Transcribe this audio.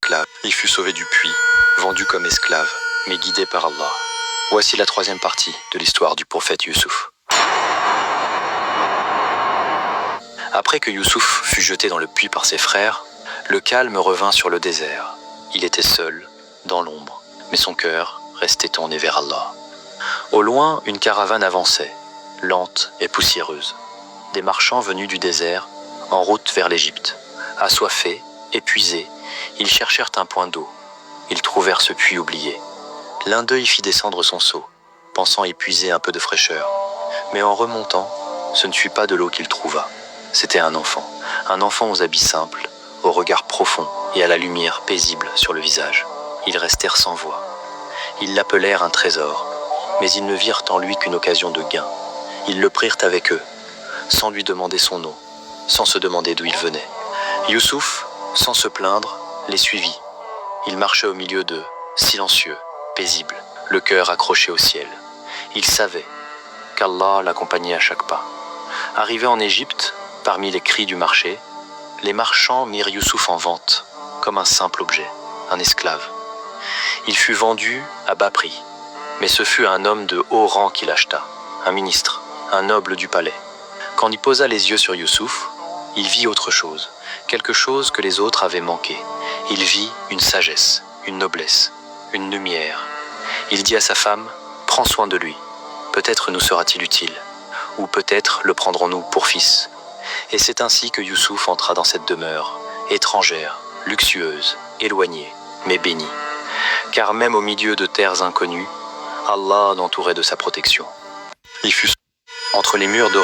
esclave. Il fut sauvé du puits, vendu comme esclave, mais guidé par Allah. Voici la troisième partie de l'histoire du prophète Youssouf. Après que Youssouf fut jeté dans le puits par ses frères, le calme revint sur le désert. Il était seul, dans l'ombre, mais son cœur restait tourné vers Allah. Au loin, une caravane avançait, lente et poussiéreuse. Des marchands venus du désert, en route vers l'Égypte. Assoiffés, épuisés, ils cherchèrent un point d'eau. Ils trouvèrent ce puits oublié. L'un d'eux y fit descendre son seau, pensant y puiser un peu de fraîcheur. Mais en remontant, ce ne fut pas de l'eau qu'il trouva. C'était un enfant aux habits simples, au regard profond et à la lumière paisible sur le visage. Ils restèrent sans voix. Ils l'appelèrent un trésor, mais ils ne virent en lui qu'une occasion de gain. Ils le prirent avec eux, sans lui demander son nom, sans se demander d'où il venait. Youssouf, sans se plaindre, les suivit. Il marchait au milieu d'eux, silencieux, paisible, le cœur accroché au ciel. Il savait qu'Allah l'accompagnait à chaque pas. Arrivé en Égypte, parmi les cris du marché, les marchands mirent Youssouf en vente, comme un simple objet, un esclave. Il fut vendu à bas prix, mais ce fut un homme de haut rang qui l'acheta, un ministre, un noble du palais. Quand il posa les yeux sur Youssouf, il vit autre chose, quelque chose que les autres avaient manqué. Il vit une sagesse, une noblesse, une lumière. Il dit à sa femme, « Prends soin de lui, peut-être nous sera-t-il utile, ou peut-être le prendrons-nous pour fils. » Et c'est ainsi que Youssouf entra dans cette demeure, étrangère, luxueuse, éloignée, mais bénie. Car même au milieu de terres inconnues, Allah l'entourait de sa protection. Il fut entre les murs de